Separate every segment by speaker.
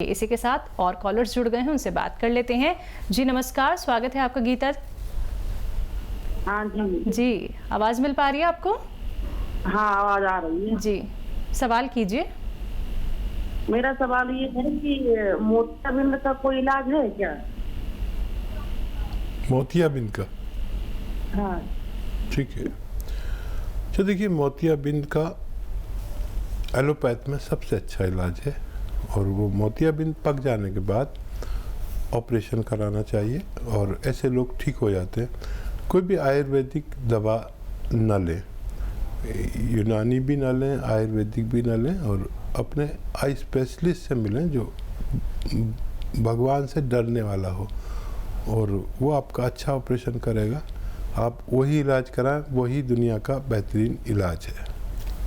Speaker 1: इसी के साथ और कॉलर्स जुड़ गए हैं, उनसे बात कर लेते हैं। जी नमस्कार, स्वागत है आपका गीता।
Speaker 2: हाँ जी
Speaker 1: जी, आवाज मिल पा रही है आपको?
Speaker 2: हाँ, आवाज आ रही है
Speaker 1: जी, सवाल कीजिए।
Speaker 2: मेरा सवाल ये है कि मोतियाबिंद का कोई इलाज है क्या?
Speaker 3: मोतियाबिंद का?
Speaker 2: हाँ
Speaker 3: ठीक है। तो देखिए, मोतियाबिंद का एलोपैथ में सबसे अच्छा इलाज है और वो मोतियाबिंद पक जाने के बाद ऑपरेशन कराना चाहिए और ऐसे लोग ठीक हो जाते हैं। कोई भी आयुर्वेदिक दवा न लें, यूनानी भी न लें, आयुर्वेदिक भी न लें और अपने आई स्पेशलिस्ट से मिलें जो भगवान से डरने वाला हो और वो आपका अच्छा ऑपरेशन करेगा। आप वही इलाज कराएं, वही दुनिया का बेहतरीन इलाज है।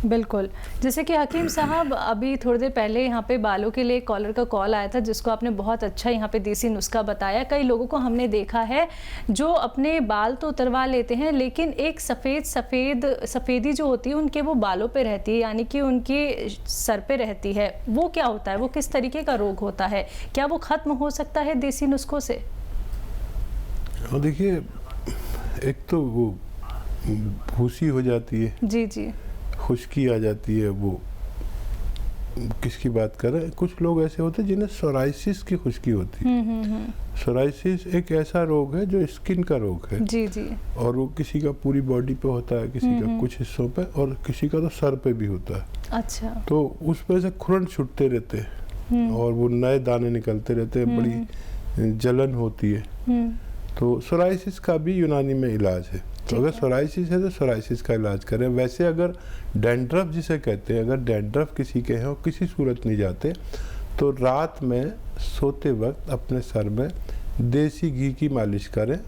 Speaker 1: बिल्कुल, जैसे कि हकीम साहब अभी थोड़ी देर पहले यहाँ पे बालों के लिए कॉलर का कॉल आया था, जिसको आपने बहुत अच्छा यहाँ पे देसी नुस्खा बताया। कई लोगों को हमने देखा है जो अपने बाल तो उतरवा लेते हैं, लेकिन एक सफ़ेदी जो होती है उनके वो बालों पे रहती है, यानी कि उनके सर पे रहती है। वो क्या होता है, वो किस तरीके का रोग होता है, क्या वो ख़त्म हो सकता है देसी नुस्खों से?
Speaker 3: और देखिए, एक तो वो भूसी हो जाती है,
Speaker 1: जी जी,
Speaker 3: खुश्की आ जाती है। वो किसकी बात कर रहे हैं? कुछ लोग ऐसे होते हैं जिन्हें सोराइसिस की खुश्की होती है। सोराइसिस एक ऐसा रोग है जो स्किन का रोग है।
Speaker 1: जी जी,
Speaker 3: और वो किसी का पूरी बॉडी पे होता है, किसी का कुछ हिस्सों पे और किसी का तो सर पे भी होता है।
Speaker 1: अच्छा,
Speaker 3: तो उस पर से खुरन छूटते रहते हैं और वो नए दाने निकलते रहते हैं, बड़ी जलन होती है। तो सोराइसिस का भी यूनानी में इलाज है। तो अगर सोराइसिस है तो सोराइसिस का इलाज करें। वैसे अगर डैंड्रफ जिसे कहते हैं, अगर डैंड्रफ किसी के हैं और किसी सूरत नहीं जाते, तो रात में सोते वक्त अपने सर में देसी घी की मालिश करें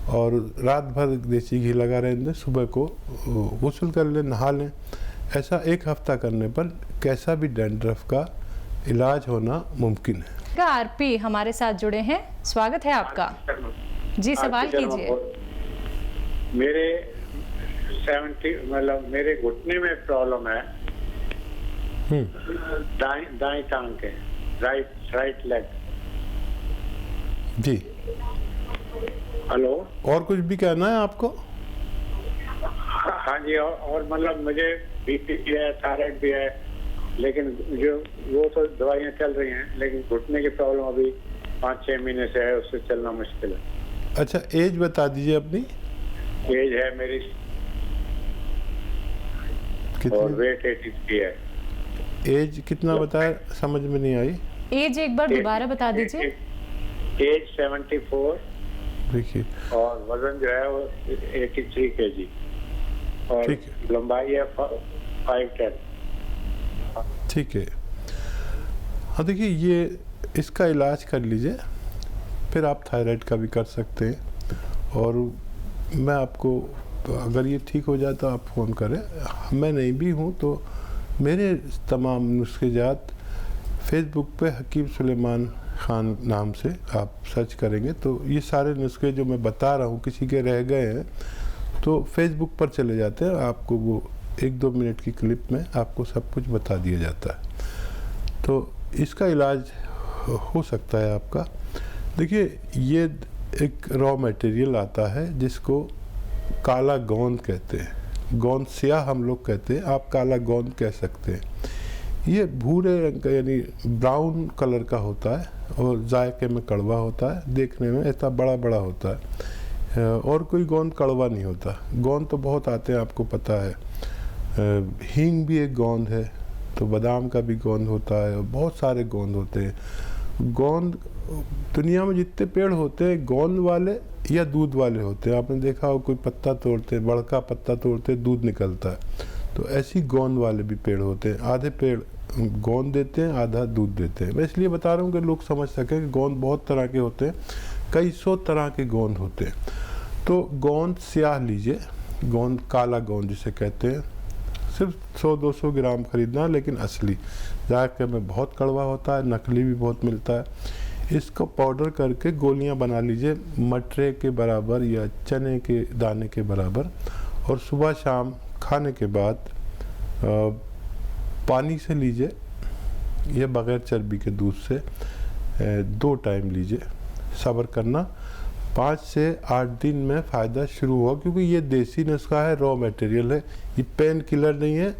Speaker 3: और रात भर देसी घी लगा रहने दें। सुबह को गुस्ल कर लें, नहा लें। ऐसा 1 हफ्ता करने पर कैसा भी डैंड्रफ का इलाज होना मुमकिन है।
Speaker 1: आरपी हमारे साथ जुड़े हैं, स्वागत है आपका। जी, सवाल कीजिए।
Speaker 4: मेरे 70 मतलब मेरे घुटने में प्रॉब्लम है, दाएं टांग के, राइट लेग।
Speaker 3: जी,
Speaker 4: हेलो।
Speaker 3: और कुछ भी कहना है आपको?
Speaker 4: हाँ जी, और मतलब मुझे बीपी भी है, थायराइड भी है, लेकिन जो वो तो दवाइयाँ चल रही हैं, लेकिन घुटने की प्रॉब्लम अभी 5-6 महीने से है, उससे चलना मुश्किल है।
Speaker 3: अच्छा, एज बता दीजिए अपनी।
Speaker 4: एज है मेरी और वेट 83 है।
Speaker 3: एज कितना बताया, समझ में नहीं आई।
Speaker 1: एज एक बार दोबारा बता दीजिए।
Speaker 4: एज 74।
Speaker 3: देखिए,
Speaker 4: और वजन जो है वो 83 kg और
Speaker 3: ठीक है।
Speaker 4: लंबाई है 5'10".
Speaker 3: ठीक है। हाँ, देखिए, ये इसका इलाज कर लीजिए, फिर आप थायराइड का भी कर सकते हैं। और मैं आपको, अगर ये ठीक हो जाए तो आप फ़ोन करें। मैं नहीं भी हूँ तो मेरे तमाम नुस्खे जात फेसबुक पे हकीम सुलेमान ख़ान नाम से आप सर्च करेंगे तो ये सारे नुस्खे जो मैं बता रहा हूँ, किसी के रह गए हैं तो फेसबुक पर चले जाते हैं, आपको वो 1-2 मिनट की क्लिप में आपको सब कुछ बता दिया जाता है। तो इसका इलाज हो सकता है आपका। देखिए, ये एक रॉ मटेरियल आता है जिसको काला गोंद कहते हैं। गोंद स्याह हम लोग कहते हैं, आप काला गोंद कह सकते हैं। ये भूरे रंग का यानी ब्राउन कलर का होता है और जायके में कड़वा होता है, देखने में इतना बड़ा बड़ा होता है। और कोई गोंद कड़वा नहीं होता। गोंद तो बहुत आते हैं, आपको पता है। हींग भी एक गोंद है, तो बादाम का भी गोंद होता है और बहुत सारे गोंद होते हैं। गोंद दुनिया में जितने पेड़ होते हैं, गोंद वाले या दूध वाले होते हैं। आपने देखा हो, कोई पत्ता तोड़ते, बड़का पत्ता तोड़ते, दूध निकलता है। तो ऐसी गोंद वाले भी पेड़ होते हैं। आधे पेड़ गोंद देते हैं, आधा दूध देते हैं। मैं इसलिए बता रहा हूँ कि लोग समझ सकें कि गोंद बहुत तरह के होते हैं, कई 100 तरह के गोंद होते हैं। तो गोंद स्याह लीजिए, गोंद काला गोंद जिसे कहते हैं। सिर्फ 100-200 ग्राम खरीदना, लेकिन असली। जायके में बहुत कड़वा होता है, नकली भी बहुत मिलता है। इसको पाउडर करके गोलियां बना लीजिए, मटरे के बराबर या चने के दाने के बराबर, और सुबह शाम खाने के बाद पानी से लीजिए या बग़ैर चर्बी के दूध से 2 टाइम लीजिए। सब्र करना, 5 से 8 दिन में फ़ायदा शुरू हुआ, क्योंकि ये देसी नुस्खा है, रॉ मटेरियल है, ये पेन किलर नहीं है,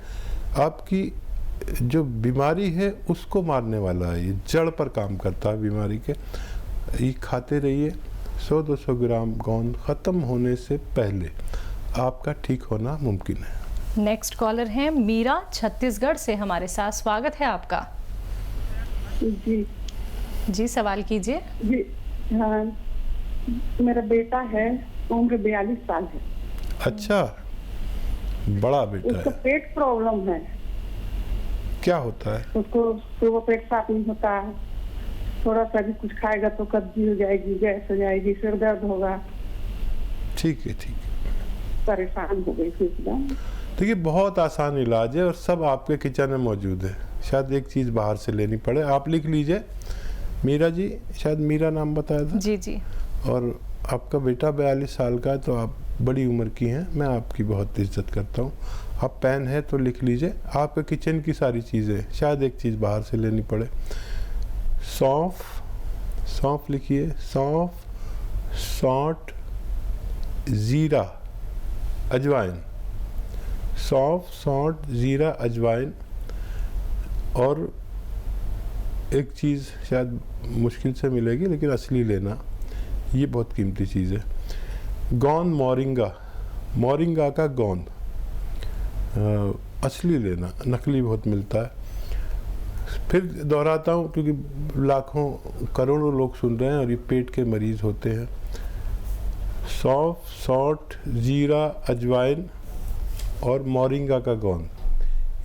Speaker 3: आपकी जो बीमारी है उसको मारने वाला है, ये जड़ पर काम करता है बीमारी के। ये खाते रहिए। 100-200 ग्राम गोंद ख़त्म होने से पहले आपका ठीक होना मुमकिन है।
Speaker 1: नेक्स्ट कॉलर हैं मीरा, छत्तीसगढ़ से हमारे साथ। स्वागत है आपका।
Speaker 2: जी
Speaker 1: जी, सवाल कीजिए।
Speaker 2: जी हाँ, मेरा बेटा है, उम्र 42 साल है।
Speaker 3: अच्छा, बड़ा बेटा
Speaker 2: उसका
Speaker 3: है।
Speaker 2: पेट प्रॉब्लम है।
Speaker 3: क्या होता है?
Speaker 2: उसको सुबह पेट साफ नहीं होता है, थोड़ा सा भी कुछ खाएगा तो कब्जी हो जाएगी, गैस हो जाएगी, सिर दर्द होगा।
Speaker 3: ठीक है, ठीक है।
Speaker 2: परेशान हो गई थी एकदम।
Speaker 3: देखिए, बहुत आसान इलाज है और सब आपके किचन में मौजूद है। शायद एक चीज़ बाहर से लेनी पड़े। आप लिख लीजिए मीरा जी, शायद मीरा नाम बताया था।
Speaker 1: जी जी।
Speaker 3: और आपका बेटा 42 साल का है, तो आप बड़ी उम्र की हैं, मैं आपकी बहुत इज्जत करता हूँ। आप पेन है तो लिख लीजिए। आपके किचन की सारी चीज़ें, शायद एक चीज़ बाहर से लेनी पड़े। सौंफ, सौंफ लिखिए, सौंफ, सौंठ, ज़ीरा, अजवाइन। सौंफ, सौंठ, ज़ीरा, अजवाइन। और एक चीज़ शायद मुश्किल से मिलेगी, लेकिन असली लेना, ये बहुत कीमती चीज़ है। गोंद मोरिंगा, मोरिंगा का गोंद असली लेना, नकली बहुत मिलता है। फिर दोहराता हूँ, क्योंकि लाखों करोड़ों लोग सुन रहे हैं और ये पेट के मरीज़ होते हैं। सौंफ, सौंठ, ज़ीरा, अजवाइन और मोरिंगा का गोंद,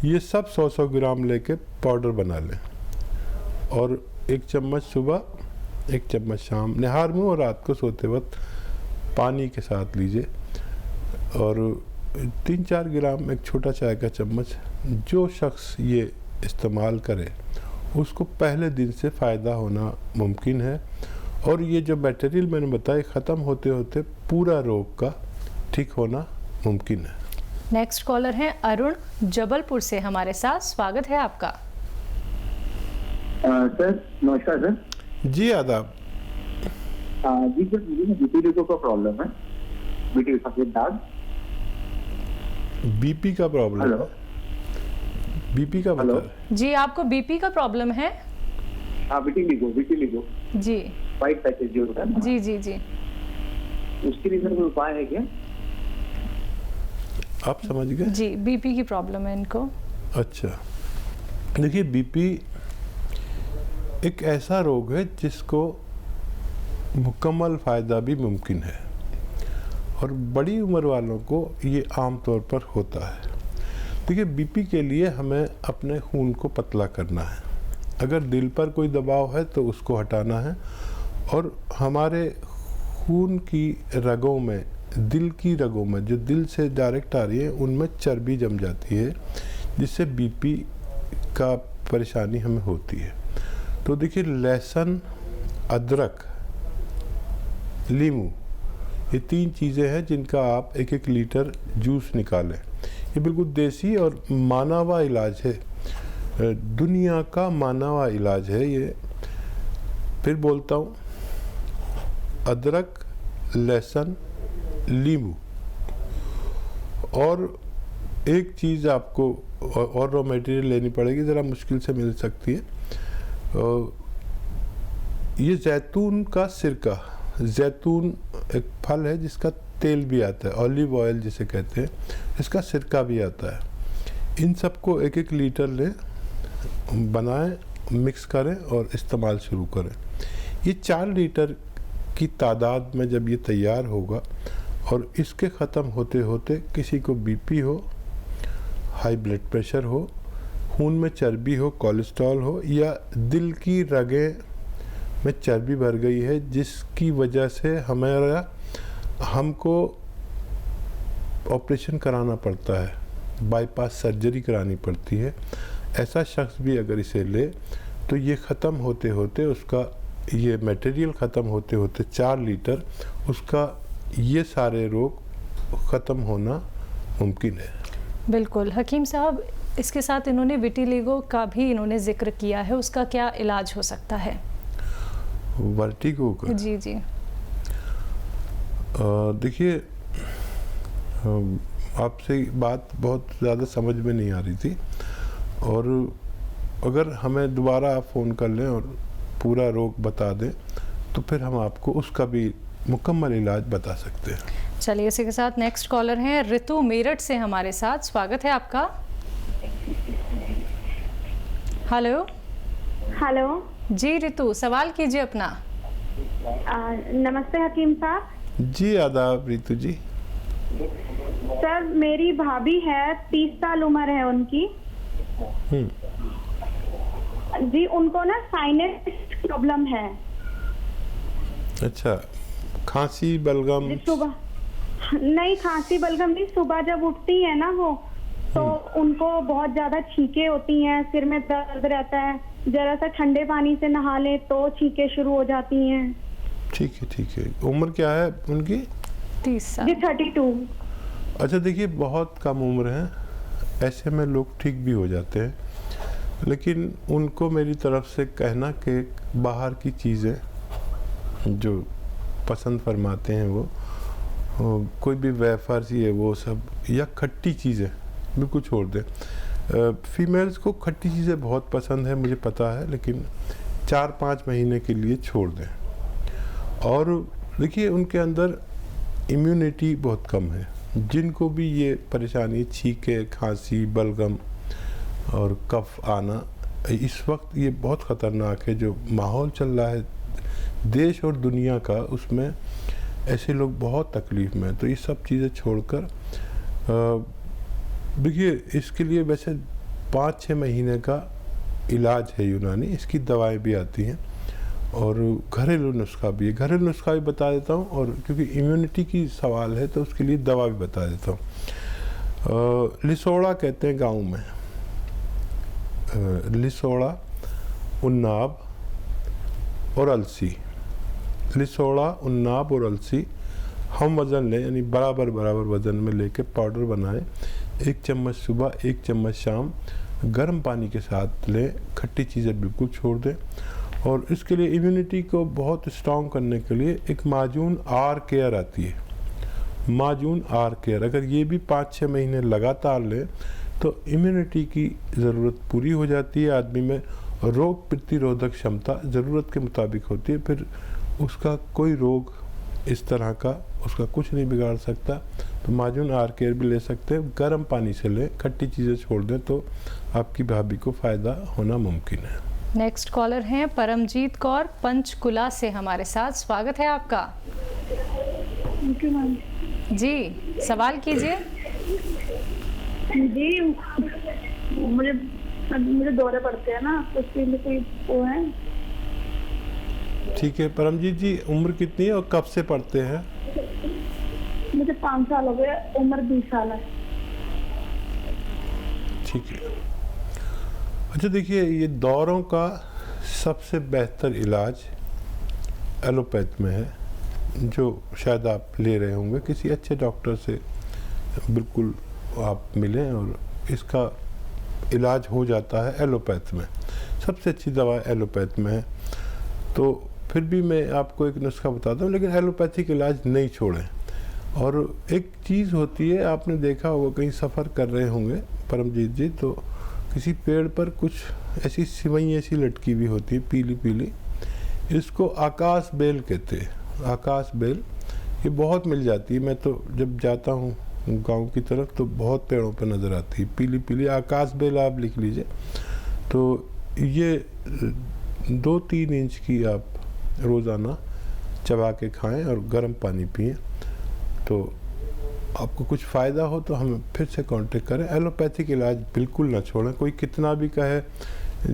Speaker 3: ये सब 100-100 ग्राम लेके पाउडर बना लें और 1 चम्मच सुबह, 1 चम्मच शाम, निहार मुँह और रात को सोते वक्त पानी के साथ लीजिए। और 3-4 ग्राम, एक छोटा चाय का चम्मच। जो शख्स ये इस्तेमाल करे उसको पहले दिन से फ़ायदा होना मुमकिन है। और ये जो मटेरियल मैंने बताया, ख़त्म होते होते पूरा रोग का ठीक होना मुमकिन है।
Speaker 1: नेक्स्ट कॉलर हैं अरुण, जबलपुर से हमारे साथ। स्वागत है आपका।
Speaker 5: सर नमस्कार सर।
Speaker 3: जी आदाब।
Speaker 5: जी सर, मुझे ना बीपी का प्रॉब्लम है, बीपी सफेद दाग।
Speaker 3: बीपी का प्रॉब्लम
Speaker 5: हेलो।
Speaker 3: है? बीपी का
Speaker 5: हेलो।
Speaker 3: बता।
Speaker 1: जी, आपको बीपी का प्रॉब्लम है?
Speaker 5: हाँ, बीपी लिगो
Speaker 1: जी
Speaker 5: वाइट पैचेज जो होता है ना,
Speaker 1: जी जी जी।
Speaker 5: उसके लिए सर कोई उपाय है क्या?
Speaker 3: आप समझ गए?
Speaker 1: जी, बीपी की प्रॉब्लम है इनको।
Speaker 3: अच्छा, देखिए, बीपी एक ऐसा रोग है जिसको मुकम्मल फ़ायदा भी मुमकिन है और बड़ी उम्र वालों को ये आम तौर पर होता है। देखिए, बीपी के लिए हमें अपने खून को पतला करना है। अगर दिल पर कोई दबाव है तो उसको हटाना है। और हमारे खून की रगों में, दिल की रगों में, जो दिल से डायरेक्ट आ रही है, उनमें चर्बी जम जाती है, जिससे बीपी का परेशानी हमें होती है। तो देखिए, लहसुन, अदरक, नींबू, ये 3 चीज़ें हैं जिनका आप 1-1 लीटर जूस निकालें। ये बिल्कुल देसी और माना हुआ इलाज है, दुनिया का माना हुआ इलाज है ये। फिर बोलता हूँ, अदरक, लहसुन, नींबू, और एक चीज़ आपको और रॉ मटेरियल लेनी पड़ेगी, ज़रा मुश्किल से मिल सकती है। ये जैतून का सिरका, जैतून एक फल है जिसका तेल भी आता है, ऑलिव ऑयल जिसे कहते हैं, इसका सिरका भी आता है। इन सबको 1-1 लीटर लें, बनाएं, मिक्स करें और इस्तेमाल शुरू करें। ये 4 लीटर की तादाद में जब ये तैयार होगा और इसके ख़त्म होते होते किसी को बीपी हो, हाई ब्लड प्रेशर हो, खून में चर्बी हो, कोलेस्ट्रॉल हो, या दिल की रगें में चर्बी भर गई है जिसकी वजह से हमको ऑपरेशन कराना पड़ता है, बाईपास सर्जरी करानी पड़ती है, ऐसा शख्स भी अगर इसे ले तो ये ख़त्म होते होते उसका, ये मटेरियल ख़त्म होते होते 4 लीटर, उसका ये सारे रोग ख़त्म होना मुमकिन है।
Speaker 1: बिल्कुल हकीम साहब, इसके साथ इन्होंने विटिलिगो का भी इन्होंने जिक्र किया है, उसका क्या इलाज हो सकता है?
Speaker 3: वर्टिगो का?
Speaker 1: जी जी।
Speaker 3: देखिए, आपसे बात बहुत ज़्यादा समझ में नहीं आ रही थी, और अगर हमें दोबारा आप फ़ोन कर लें और पूरा रोग बता दें तो फिर हम आपको उसका भी मुकम्मल इलाज बता सकते हैं।
Speaker 1: चलिए, इसी के साथ नेक्स्ट कॉलर हैं ऋतु मेरठ से हमारे साथ। स्वागत है आपका। हेलो।
Speaker 6: हेलो
Speaker 1: जी ऋतु, सवाल कीजिए अपना।
Speaker 6: नमस्ते हकीम साहब।
Speaker 3: जी आदाब ऋतु जी।
Speaker 6: सर, मेरी भाभी है, 30 साल उम्र है उनकी जी। उनको ना साइनस प्रॉब्लम है।
Speaker 3: अच्छा, खांसी बलगम?
Speaker 6: सुबह नहीं, खांसी बलगम नहीं, सुबह जब उठती है ना वो, तो उनको बहुत ज्यादा छींकें होती हैं, सिर में दर्द रहता है, जरा सा ठंडे पानी से नहा ले तो छींकें शुरू हो जाती हैं।
Speaker 3: ठीक है ठीक है। उम्र क्या है उनकी?
Speaker 1: 30 साल
Speaker 6: जी, 32।
Speaker 3: अच्छा, देखिए बहुत कम उम्र है, ऐसे में लोग ठीक भी हो जाते हैं, लेकिन उनको मेरी तरफ से कहना कि बाहर की चीज़ें जो पसंद फरमाते हैं वो कोई भी वेफर्स ही है वो सब, या खट्टी चीज़ें बिल्कुल छोड़ दें। फीमेल्स को खट्टी चीज़ें बहुत पसंद है, मुझे पता है, लेकिन 4-5 महीने के लिए छोड़ दें। और देखिए, उनके अंदर इम्यूनिटी बहुत कम है। जिनको भी ये परेशानी, छींके, खांसी, बलगम और कफ आना, इस वक्त ये बहुत ख़तरनाक है। जो माहौल चल रहा है देश और दुनिया का, उसमें ऐसे लोग बहुत तकलीफ़ में हैं। तो ये सब चीज़ें छोड़कर, देखिए इसके लिए वैसे 5-6 महीने का इलाज है यूनानी, इसकी दवाएं भी आती हैं और घरेलू नुस्खा भी है। घरेलू नुस्खा भी बता देता हूँ, और क्योंकि इम्यूनिटी की सवाल है तो उसके लिए दवा भी बता देता हूँ। लिसोड़ा कहते हैं गाँव में, लिसोड़ा, उन्नाब और अलसी। लिसोड़ा, उन्नाब और अलसी हम वज़न लें, यानी बराबर वज़न में लेके पाउडर बनाएं। 1 चम्मच सुबह, 1 चम्मच शाम, गर्म पानी के साथ लें। खट्टी चीज़ें बिल्कुल छोड़ दें। और इसके लिए इम्यूनिटी को बहुत स्ट्रॉन्ग करने के लिए एक माजून आर केयर आती है, माजून आर केयर। अगर ये भी 5-6 महीने लगातार लें तो इम्यूनिटी की ज़रूरत पूरी हो जाती है। आदमी में रोग प्रतिरोधक क्षमता ज़रूरत के मुताबिक होती है, फिर उसका कोई रोग इस तरह का उसका कुछ नहीं बिगाड़ सकता। तो माजून आर केयर भी ले सकते हैं, गर्म पानी से लें, खट्टी चीज़ें छोड़ दें तो आपकी भाभी को फ़ायदा होना मुमकिन है।
Speaker 1: नेक्स्ट कॉलर हैं परमजीत कौर पंचकुला से हमारे साथ। स्वागत है आपका। जी, सवाल कीजिए।
Speaker 2: जी, मुझे दौरे पड़ते हैं ना, तो उसके लिए कोई वो है?
Speaker 3: ठीक है परमजीत जी, उम्र कितनी है और कब से पढ़ते हैं?
Speaker 2: मुझे 5 साल हो गए, उम्र 20 साल है।
Speaker 3: ठीक है। अच्छा देखिए, ये दौरों का सबसे बेहतर इलाज एलोपैथ में है, जो शायद आप ले रहे होंगे किसी अच्छे डॉक्टर से। बिल्कुल आप मिलें और इसका इलाज हो जाता है एलोपैथ में। सबसे अच्छी दवा एलोपैथ में है। तो फिर भी मैं आपको एक नुस्खा बताता हूँ, लेकिन एलोपैथिक इलाज नहीं छोड़ें। और एक चीज़ होती है, आपने देखा होगा, कहीं सफ़र कर रहे होंगे परमजीत जी, तो किसी पेड़ पर कुछ ऐसी सिवई ऐसी लटकी हुई होती है, पीली पीली। इसको आकाश बेल कहते हैं। आकाश बेल ये बहुत मिल जाती है। मैं तो जब जाता हूँ गांव की तरफ तो बहुत पेड़ों पर नज़र आती है पीली पीली। आकाश बेल आप लिख लीजिए। तो ये 2-3 इंच की आप रोज़ाना चबा के खाएं और गर्म पानी पिएं, तो आपको कुछ फ़ायदा हो तो हमें फिर से कांटेक्ट करें। एलोपैथिक इलाज बिल्कुल ना छोड़ें। कोई कितना भी कहे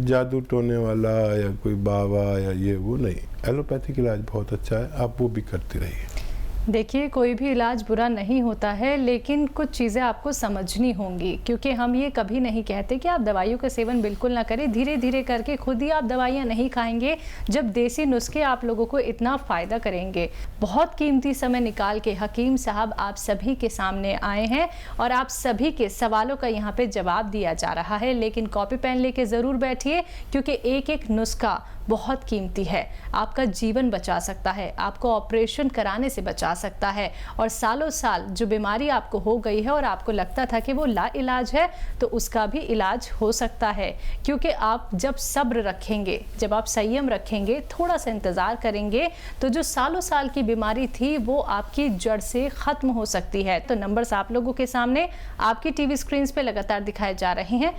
Speaker 3: जादू टोने वाला या कोई बाबा या ये वो नहीं, एलोपैथिक इलाज बहुत अच्छा है, आप वो भी करती रहिए।
Speaker 1: देखिए, कोई भी इलाज बुरा नहीं होता है, लेकिन कुछ चीज़ें आपको समझनी होंगी, क्योंकि हम ये कभी नहीं कहते कि आप दवाइयों का सेवन बिल्कुल ना करें। धीरे धीरे करके खुद ही आप दवाइयाँ नहीं खाएंगे जब देसी नुस्खे आप लोगों को इतना फ़ायदा करेंगे। बहुत कीमती समय निकाल के हकीम साहब आप सभी के सामने आए हैं और आप सभी के सवालों का यहाँ पे जवाब दिया जा रहा है। लेकिन कॉपी पेन लेके ज़रूर बैठिए, क्योंकि एक एक नुस्खा बहुत कीमती है। आपका जीवन बचा सकता है, आपको ऑपरेशन कराने से बचा सकता है, और सालों साल जो बीमारी आपको हो गई है और आपको लगता था कि वो लाइलाज है, तो उसका भी इलाज हो सकता है। क्योंकि आप जब सब्र रखेंगे, जब आप संयम रखेंगे, थोड़ा सा इंतज़ार करेंगे, तो जो सालों साल की बीमारी थी वो आपकी जड़ से ख़त्म हो सकती है। तो नंबर्स आप लोगों के सामने आपकी टीवी स्क्रीन पे लगातार दिखाए जा रहे हैं।